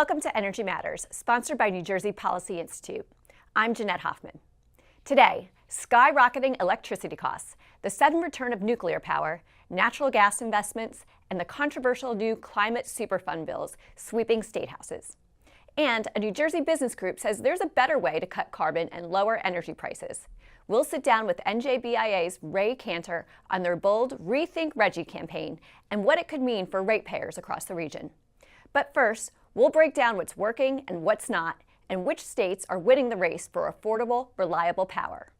Welcome to Energy Matters, sponsored by New Jersey Policy Institute. I'm Jeanette Hoffman. Today, skyrocketing electricity costs, the sudden return of nuclear power, natural gas investments, and the controversial new Climate Superfund bills sweeping statehouses. And a New Jersey business group says there's a better way to cut carbon and lower energy prices. We'll sit down with NJBIA's Ray Cantor on their bold Rethink RGGI campaign and what it could mean for ratepayers across the region. But first, we'll break down what's working and what's not, and which states are winning the race for affordable, reliable power.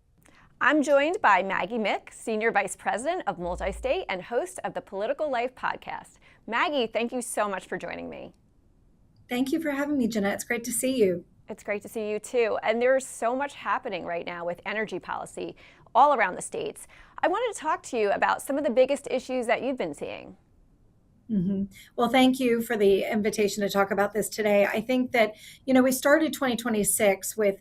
I'm joined by Maggie Mick, Senior Vice President of MultiState and host of the Political Life podcast. Maggie, thank you so much for joining me. Thank you for having me, Jeanette. It's great to see you. It's great to see you too. And there's so much happening right now with energy policy all around the states. I wanted to talk to you about some of the biggest issues that you've been seeing. Well, thank you for the invitation to talk about this today. I think that, we started 2026 with,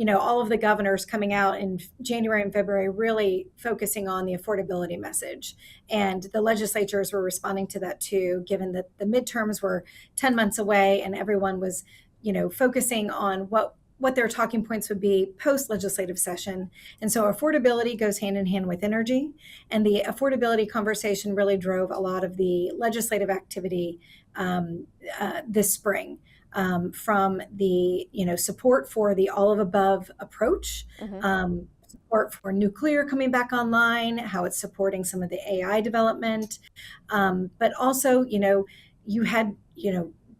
all of the governors coming out in January and February, really focusing on the affordability message. And the legislatures were responding to that too, given that the midterms were 10 months away and everyone was, focusing on what their talking points would be post-legislative session. And so affordability goes hand in hand with energy. And the affordability conversation really drove a lot of the legislative activity this spring, from the support for the all-of-above approach, support for nuclear coming back online, how it's supporting some of the AI development. But also, you had,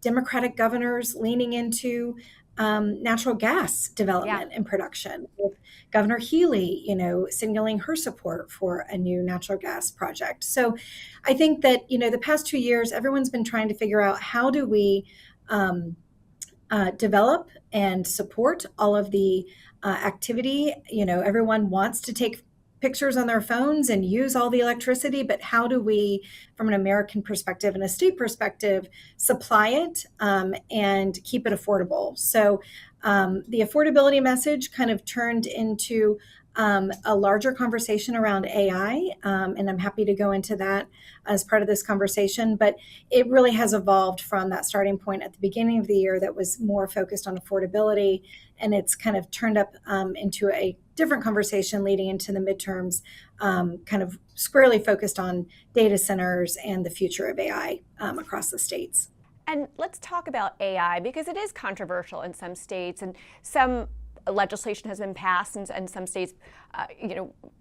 Democratic governors leaning into natural gas development and production, with Governor Healy, signaling her support for a new natural gas project. So I think that, the past 2 years, everyone's been trying to figure out how do we develop and support all of the activity. Everyone wants to take pictures on their phones and use all the electricity, but how do we, from an American perspective and a state perspective, supply it and keep it affordable? So the affordability message kind of turned into a larger conversation around AI, and I'm happy to go into that as part of this conversation, but it really has evolved from that starting point at the beginning of the year that was more focused on affordability, and it's kind of turned up into a different conversation leading into the midterms, kind of squarely focused on data centers and the future of AI across the states. And let's talk about AI, because it is controversial in some states, and some legislation has been passed and some states,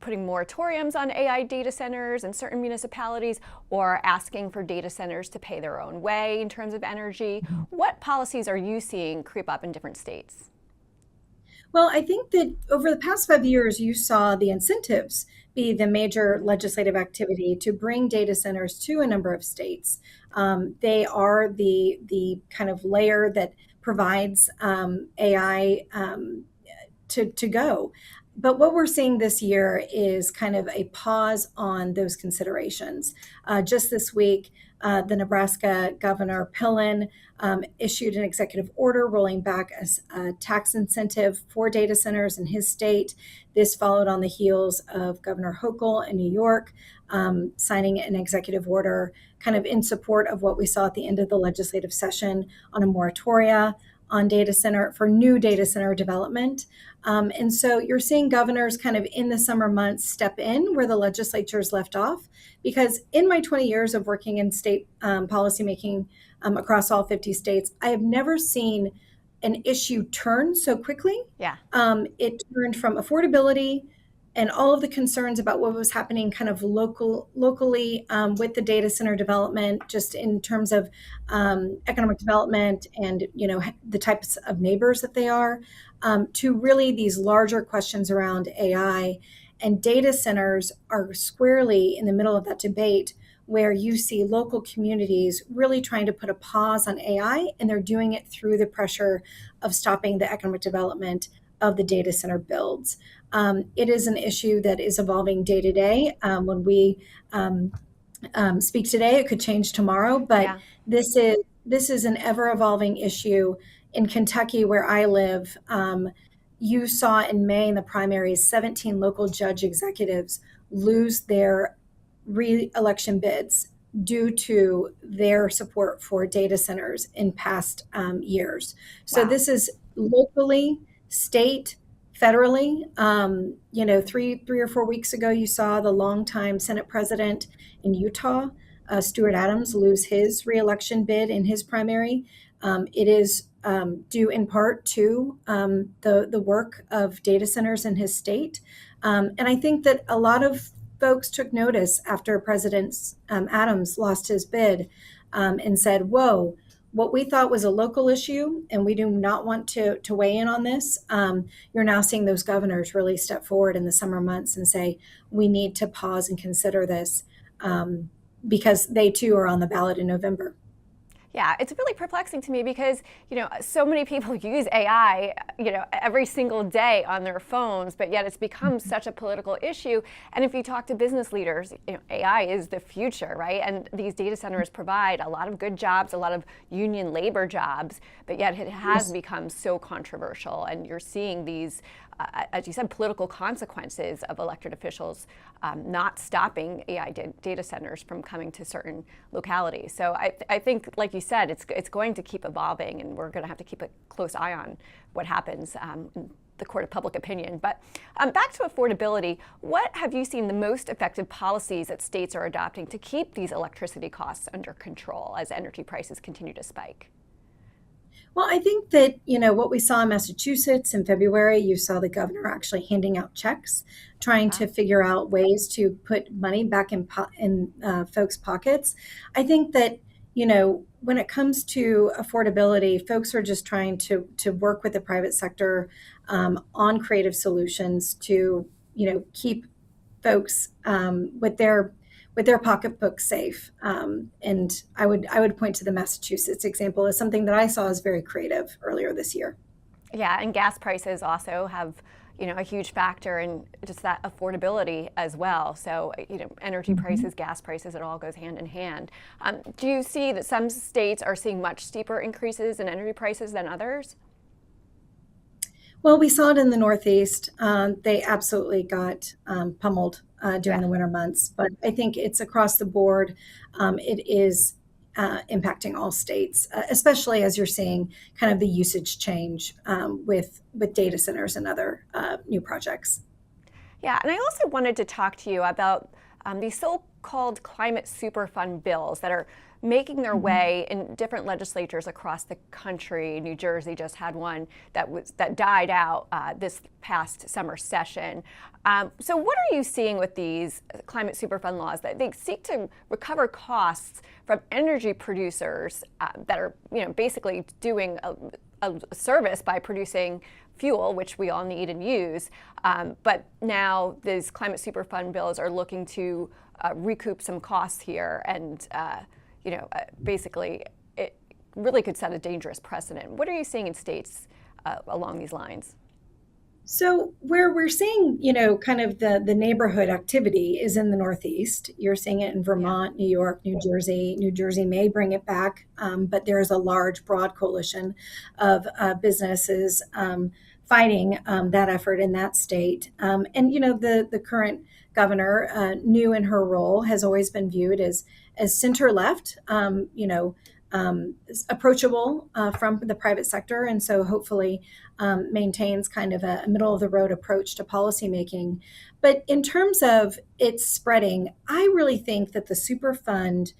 putting moratoriums on AI data centers in certain municipalities, or asking for data centers to pay their own way in terms of energy. What policies are you seeing creep up in different states? Well, I think that over the past 5 years, you saw the incentives be the major legislative activity to bring data centers to a number of states. They are the kind of layer that provides AI to go. But what we're seeing this year is kind of a pause on those considerations. Just this week, the Nebraska Governor Pillen issued an executive order rolling back a tax incentive for data centers in his state. This followed on the heels of Governor Hochul in New York signing an executive order kind of in support of what we saw at the end of the legislative session on a moratoria on new data center development. And so you're seeing governors kind of in the summer months step in where the legislatures left off, because in my 20 years of working in state policymaking across all 50 states, I have never seen an issue turn so quickly. Yeah. It turned from affordability and all of the concerns about what was happening kind of locally with the data center development, just in terms of economic development and the types of neighbors that they are, to really these larger questions around AI. And data centers are squarely in the middle of that debate, where you see local communities really trying to put a pause on AI, and they're doing it through the pressure of stopping the economic development of the data center builds. It is an issue that is evolving day to day. When we speak today, it could change tomorrow, but this is an ever evolving issue. In Kentucky, where I live, you saw in May in the primaries, 17 local judge executives lose their re-election bids due to their support for data centers in past years. So Wow. this is locally, state, federally. Three or 4 weeks ago, you saw the longtime Senate president in Utah, Stuart Adams, lose his reelection bid in his primary. It is due in part to the work of data centers in his state. And I think that a lot of folks took notice after President Adams lost his bid and said, whoa, what we thought was a local issue, and we do not want to weigh in on this. You're now seeing those governors really step forward in the summer months and say, we need to pause and consider this because they too are on the ballot in November. Yeah, it's really perplexing to me because, so many people use AI, every single day on their phones, but yet it's become such a political issue. And if you talk to business leaders, AI is the future, right? And these data centers provide a lot of good jobs, a lot of union labor jobs, but yet it has become so controversial. And you're seeing these, as you said, political consequences of elected officials not stopping AI data centers from coming to certain localities. So I think, like you said, it's going to keep evolving, and we're going to have to keep a close eye on what happens in the court of public opinion. But back to affordability, what have you seen the most effective policies that states are adopting to keep these electricity costs under control as energy prices continue to spike? Well, I think that, what we saw in Massachusetts in February, you saw the governor actually handing out checks, trying to figure out ways to put money back in folks' pockets. I think that, when it comes to affordability, folks are just trying to work with the private sector on creative solutions to, keep folks with their pocketbooks safe. And I would point to the Massachusetts example as something that I saw as very creative earlier this year. Yeah, and gas prices also have, a huge factor in just that affordability as well. So, energy prices, gas prices, it all goes hand in hand. Do you see that some states are seeing much steeper increases in energy prices than others? Well, we saw it in the Northeast. They absolutely got pummeled during the winter months, but I think it's across the board. It is impacting all states, especially as you're seeing kind of the usage change with data centers and other new projects. Yeah, and I also wanted to talk to you about these so-called Climate Superfund bills that are making their way in different legislatures across the country. New Jersey just had one that died out this past summer session. So what are you seeing with these Climate Superfund laws that they seek to recover costs from energy producers that are, basically doing a service by producing fuel, which we all need and use, but now these Climate Superfund bills are looking to recoup some costs here, and basically it really could set a dangerous precedent. What are you seeing in states along these lines? So where we're seeing, kind of the neighborhood activity is in the Northeast. You're seeing it in Vermont, New York, New Jersey. New Jersey may bring it back, but there's a large, broad coalition of businesses fighting that effort in that state. And, the current governor, new in her role, has always been viewed as center left, approachable from the private sector. And so hopefully maintains kind of a middle of the road approach to policymaking. But in terms of its spreading, I really think that the Superfund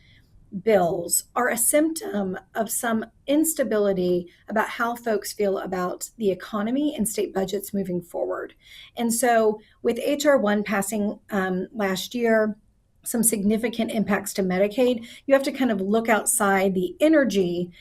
bills are a symptom of some instability about how folks feel about the economy and state budgets moving forward. And so with HR 1 passing last year, some significant impacts to Medicaid, you have to kind of look outside the energy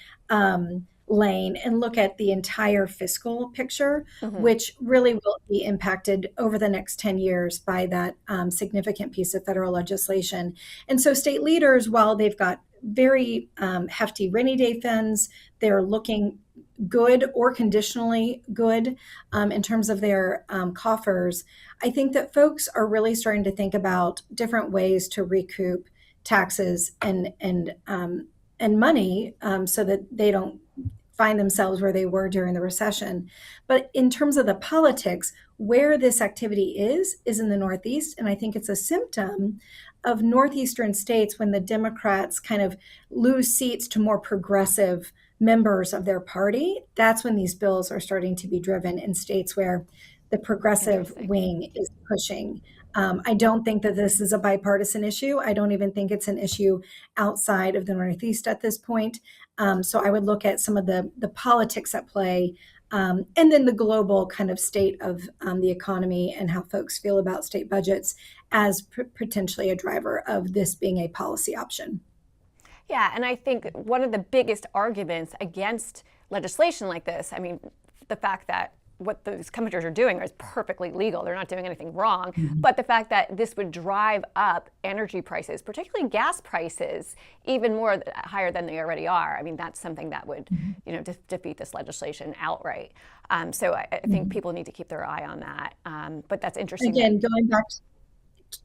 lane and look at the entire fiscal picture, which really will be impacted over the next 10 years by that significant piece of federal legislation. And so state leaders, while they've got very hefty rainy day funds, they're looking good or conditionally good in terms of their coffers. I think that folks are really starting to think about different ways to recoup taxes and money so that they don't find themselves where they were during the recession. But in terms of the politics, where this activity is in the Northeast. And I think it's a symptom of Northeastern states when the Democrats kind of lose seats to more progressive members of their party. That's when these bills are starting to be driven in states where the progressive wing is pushing. I don't think that this is a bipartisan issue. I don't even think it's an issue outside of the Northeast at this point. So I would look at some of the politics at play, and then the global kind of state of the economy and how folks feel about state budgets as potentially a driver of this being a policy option. Yeah, and I think one of the biggest arguments against legislation like this, I mean, the fact that what those companies are doing is perfectly legal. They're not doing anything wrong. Mm-hmm. But the fact that this would drive up energy prices, particularly gas prices, even more higher than they already are. I mean, that's something that would, defeat this legislation outright. So I think people need to keep their eye on that. But that's interesting. Again, going back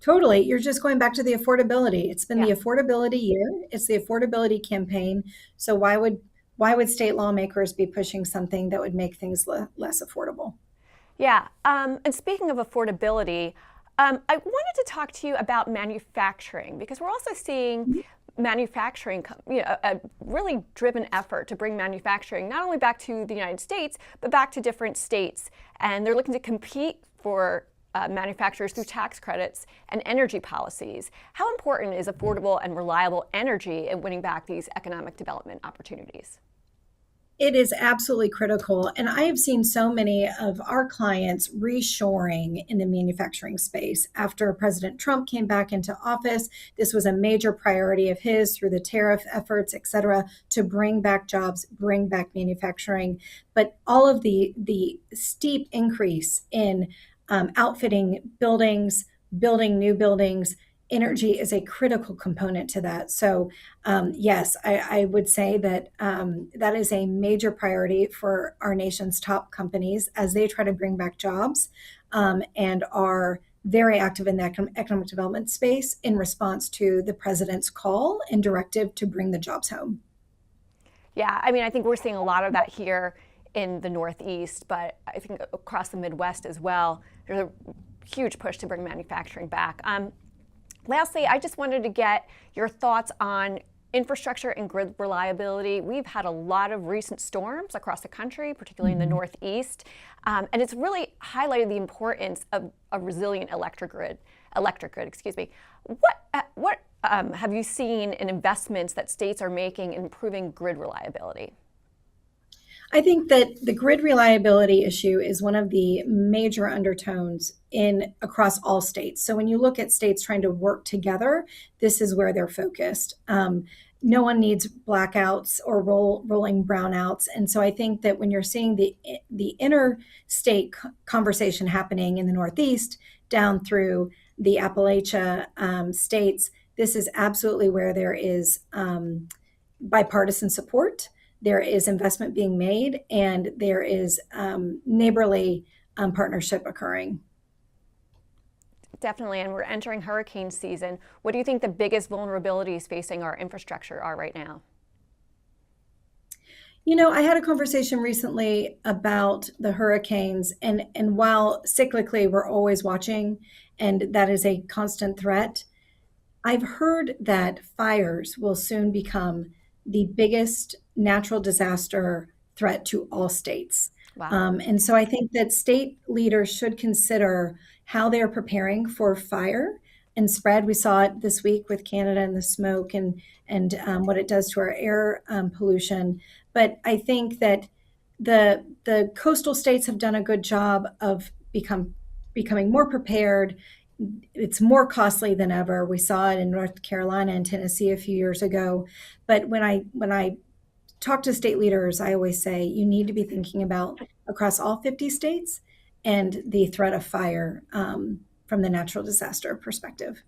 totally, you're just going back to the affordability. It's been the affordability year. It's the affordability campaign. So why would state lawmakers be pushing something that would make things less affordable? Yeah, and speaking of affordability, I wanted to talk to you about manufacturing, because we're also seeing manufacturing, a really driven effort to bring manufacturing not only back to the United States, but back to different states. And they're looking to compete for manufacturers through tax credits and energy policies. How important is affordable and reliable energy in winning back these economic development opportunities? It is absolutely critical. And I have seen so many of our clients reshoring in the manufacturing space. After President Trump came back into office, this was a major priority of his through the tariff efforts, et cetera, to bring back jobs, bring back manufacturing. But all of the steep increase in outfitting buildings, building new buildings, energy is a critical component to that. So yes, I would say that that is a major priority for our nation's top companies as they try to bring back jobs and are very active in the economic development space in response to the president's call and directive to bring the jobs home. Yeah, I mean, I think we're seeing a lot of that here in the Northeast, but I think across the Midwest as well, there's a huge push to bring manufacturing back. Lastly, I just wanted to get your thoughts on infrastructure and grid reliability. We've had a lot of recent storms across the country, particularly in the Northeast, and it's really highlighted the importance of a resilient electric grid. What have you seen in investments that states are making in improving grid reliability? I think that the grid reliability issue is one of the major undertones across all states. So when you look at states trying to work together, this is where they're focused. No one needs blackouts or rolling brownouts. And so I think that when you're seeing the interstate conversation happening in the Northeast down through the Appalachia states, this is absolutely where there is bipartisan support. There is investment being made, and there is neighborly partnership occurring. Definitely, and we're entering hurricane season. What do you think the biggest vulnerabilities facing our infrastructure are right now? I had a conversation recently about the hurricanes, and while cyclically we're always watching, and that is a constant threat, I've heard that fires will soon become the biggest natural disaster threat to all states. Wow. And so I think that state leaders should consider how they're preparing for fire and spread. We saw it this week with Canada and the smoke and what it does to our air pollution. But I think that the coastal states have done a good job of becoming more prepared. It's more costly than ever. We saw it in North Carolina and Tennessee a few years ago. But when I talk to state leaders, I always say you need to be thinking about across all 50 states and the threat of fire from the natural disaster perspective.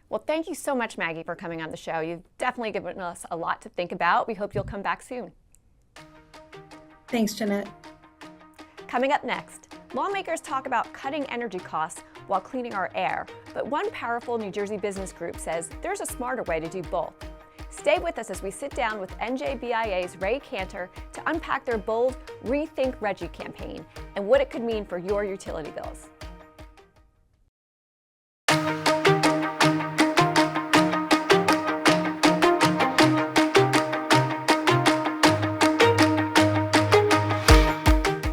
Well, thank you so much, Maggie, for coming on the show. You've definitely given us a lot to think about. We hope you'll come back soon. Thanks, Jeanette. Coming up next, lawmakers talk about cutting energy costs while cleaning our air, but one powerful New Jersey business group says there's a smarter way to do both. Stay Stay with us as we sit down with NJBIA's Ray Cantor to unpack their bold Rethink RGGI campaign and what it could mean for your utility bills.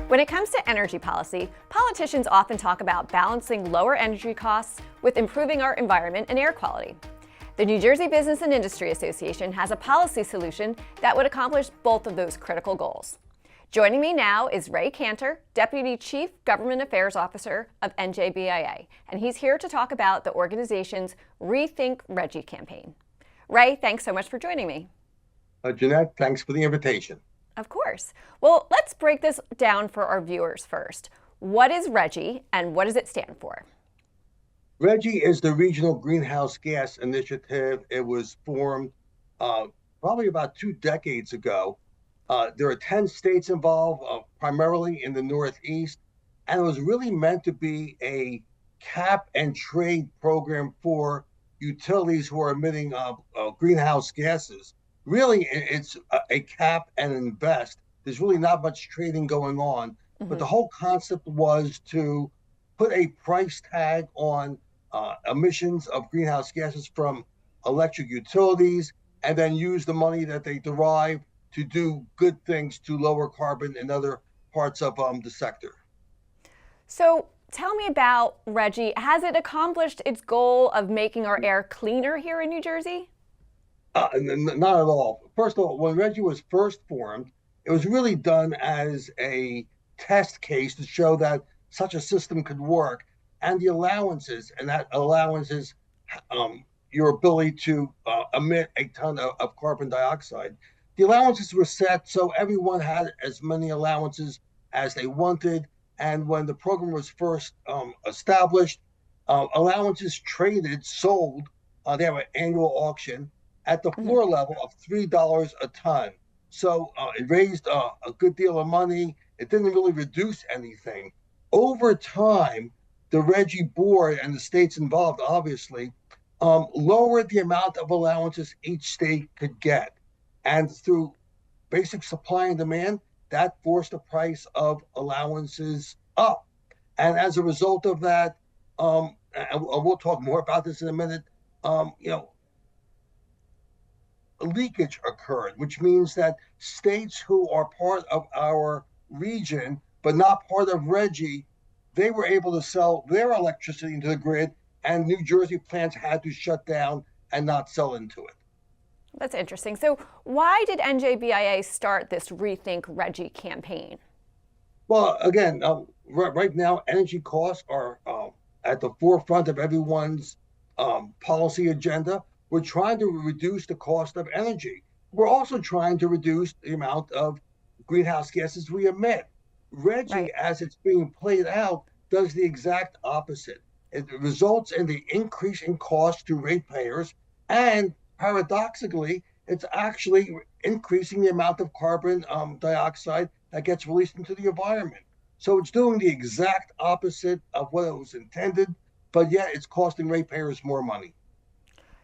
When it comes to energy policy, politicians often talk about balancing lower energy costs with improving our environment and air quality. The New Jersey Business and Industry Association has a policy solution that would accomplish both of those critical goals. Joining me now is Ray Cantor, Deputy Chief Government Affairs Officer of NJBIA, and he's here to talk about the organization's Rethink RGGI campaign. Ray, thanks so much for joining me. Jeanette, thanks for the invitation. Of course. Well, let's break this down for our viewers first. What is RGGI and what does it stand for? RGGI is the Regional Greenhouse Gas Initiative. It was formed probably about 2 decades ago. There are 10 states involved, primarily in the Northeast, and it was really meant to be a cap and trade program for utilities who are emitting greenhouse gases. Really, it's a cap and invest. There's really not much trading going on, but the whole concept was to put a price tag on emissions of greenhouse gases from electric utilities, and then use the money that they derive to do good things to lower carbon in other parts of the sector. So tell me about RGGI. Has it accomplished its goal of making our air cleaner here in New Jersey? Not at all. First of all, when RGGI was first formed, it was really done as a test case to show that such a system could work, and the allowances, and that allowances your ability to emit a ton of carbon dioxide. The allowances were set so everyone had as many allowances as they wanted, and when the program was first established, allowances traded, sold, they have an annual auction, at the floor level of $3 a ton. So it raised a good deal of money. It didn't really reduce anything. Over time, the RGGI board and the states involved, obviously, lowered the amount of allowances each state could get. And through basic supply and demand, that forced the price of allowances up. And as a result of that, and we'll talk more about this in a minute, leakage occurred, which means that states who are part of our region but not part of RGGI, they were able to sell their electricity into the grid, and New Jersey plants had to shut down and not sell into it. That's interesting. So why did NJBIA start this Rethink RGGI campaign? Well, again, right now, energy costs are at the forefront of everyone's policy agenda. We're trying to reduce the cost of energy. We're also trying to reduce the amount of greenhouse gases we emit. RGGI, as it's being played out, does the exact opposite. It results in the increase in cost to ratepayers, and paradoxically, it's actually increasing the amount of carbon dioxide that gets released into the environment. So it's doing the exact opposite of what it was intended, but yet it's costing ratepayers more money.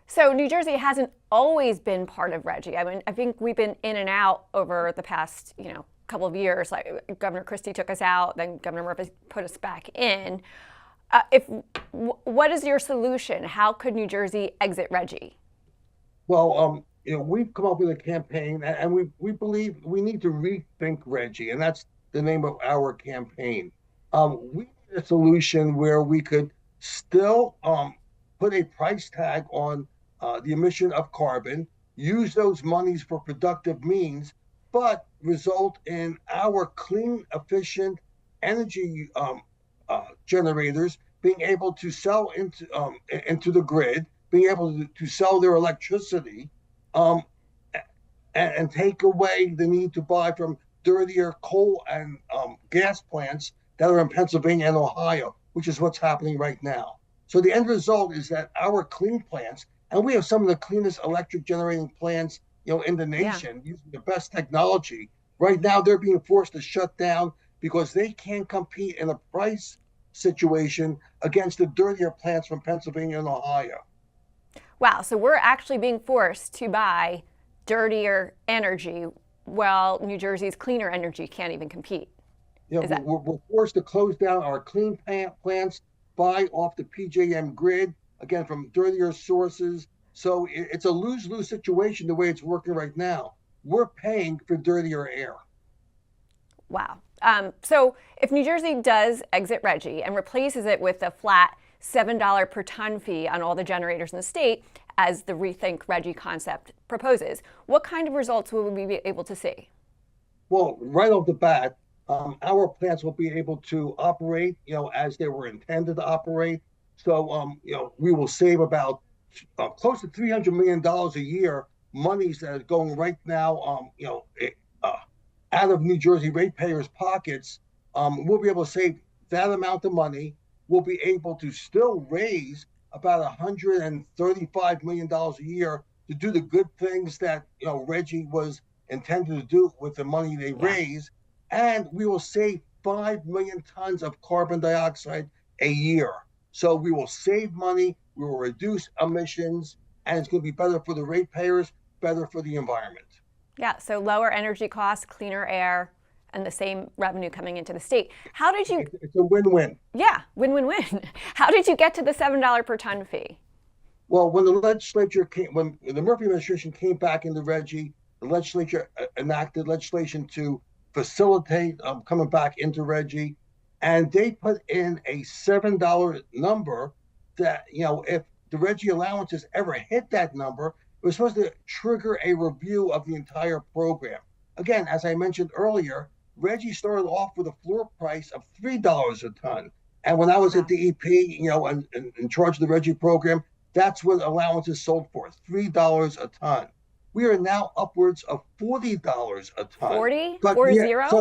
So New Jersey hasn't always been part of RGGI. I mean, I think we've been in and out over the past, couple of years. Like Governor Christie took us out, then Governor Murphy put us back in. What is your solution? How could New Jersey exit RGGI? Well, we've come up with a campaign, and we believe we need to rethink RGGI, and that's the name of our campaign. We need a solution where we could still put a price tag on the emission of carbon, use those monies for productive means, but result in our clean, efficient energy generators being able to sell into the grid, being able to sell their electricity, and take away the need to buy from dirtier coal and gas plants that are in Pennsylvania and Ohio, which is what's happening right now. So the end result is that our clean plants, and we have some of the cleanest electric generating plants in the nation, using the best technology. Right now, they're being forced to shut down because they can't compete in a price situation against the dirtier plants from Pennsylvania and Ohio. Wow, so we're actually being forced to buy dirtier energy while New Jersey's cleaner energy can't even compete? We're forced to close down our clean plants, buy off the PJM grid, again, from dirtier sources. So it's a lose-lose situation the way it's working right now. We're paying for dirtier air. Wow. So if New Jersey does exit RGGI and replaces it with a flat $7 per ton fee on all the generators in the state, as the Rethink RGGI concept proposes, what kind of results will we be able to see? Well, right off the bat, our plants will be able to operate, as they were intended to operate. So, we will save about close to $300 million a year, monies that are going right now, out of New Jersey ratepayers' pockets. We'll be able to save that amount of money. We'll be able to still raise about $135 million a year to do the good things that RGGI was intended to do with the money they raise, and we will save 5 million tons of carbon dioxide a year. So we will save money, we will reduce emissions, and it's going to be better for the ratepayers, better for the environment. Yeah, so lower energy costs, cleaner air, and the same revenue coming into the state. How did you? It's a win-win. Yeah, win-win-win. How did you get to the $7 per ton fee? Well, when the legislature when the Murphy administration came back into RGGI, the legislature enacted legislation to facilitate coming back into RGGI, and they put in a $7 number that, if the RGGI allowances ever hit that number, it was supposed to trigger a review of the entire program. Again, as I mentioned earlier, RGGI started off with a floor price of $3 a ton. And when I was at DEP, and in charge of the RGGI program, that's what allowances sold for, $3 a ton. We are now upwards of $40 a ton. 40? But 40?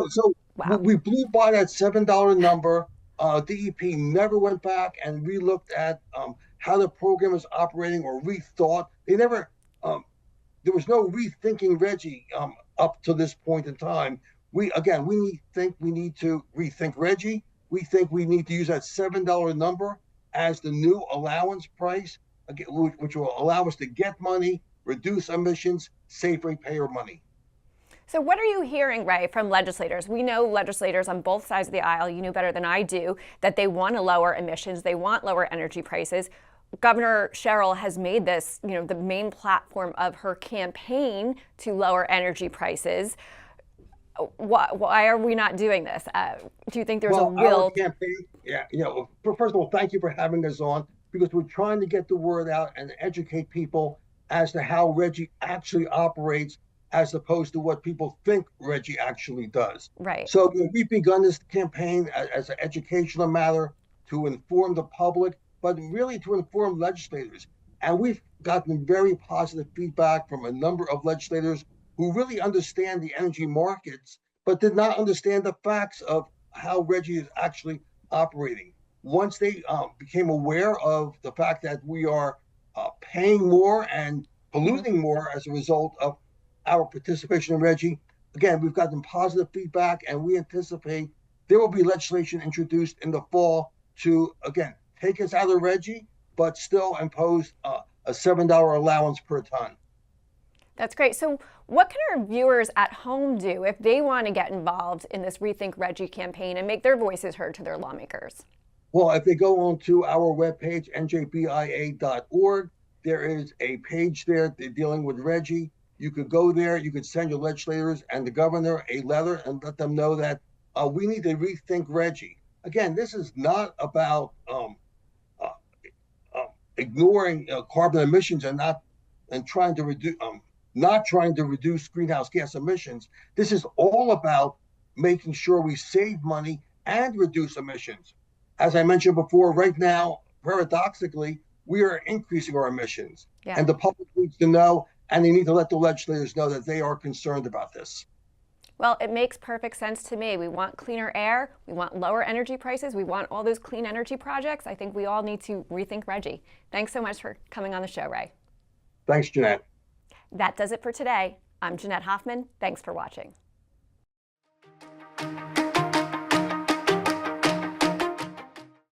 So wow. We blew by that $7 number. DEP never went back and relooked at how the program is operating or rethought. They never, there was no rethinking RGGI up to this point in time. We think we need to rethink RGGI. We think we need to use that $7 number as the new allowance price, which will allow us to get money, reduce emissions, save ratepayer money. So what are you hearing, Ray, from legislators? We know legislators on both sides of the aisle, you know better than I do, that they want to lower emissions, they want lower energy prices. Governor Sherrill has made this, the main platform of her campaign to lower energy prices. Why are we not doing this? Do you think there's a real our campaign? Yeah, first of all, thank you for having us on, because we're trying to get the word out and educate people as to how RGGI actually operates, as opposed to what people think RGGI actually does. Right. So we've begun this campaign as an educational matter to inform the public, but really to inform legislators. And we've gotten very positive feedback from a number of legislators who really understand the energy markets, but did not understand the facts of how RGGI is actually operating. Once they became aware of the fact that we are paying more and polluting more as a result of our participation in RGGI, again, we've gotten positive feedback, and we anticipate there will be legislation introduced in the fall to, again, take us out of RGGI, but still impose a $7 allowance per ton. That's great. So what can our viewers at home do if they want to get involved in this Rethink RGGI campaign and make their voices heard to their lawmakers? Well, if they go on to our webpage, njbia.org, there is a page there dealing with RGGI. You could go there, you could send your legislators and the governor a letter and let them know that we need to rethink RGGI. Again, this is not about ignoring carbon emissions and not trying to reduce greenhouse gas emissions. This is all about making sure we save money and reduce emissions. As I mentioned before, right now, paradoxically, we are increasing our emissions, and the public needs to know, and they need to let the legislators know that they are concerned about this. Well, it makes perfect sense to me. We want cleaner air, we want lower energy prices, we want all those clean energy projects. I think we all need to rethink RGGI. Thanks so much for coming on the show, Ray. Thanks, Jeanette. That does it for today. I'm Jeanette Hoffman. Thanks for watching.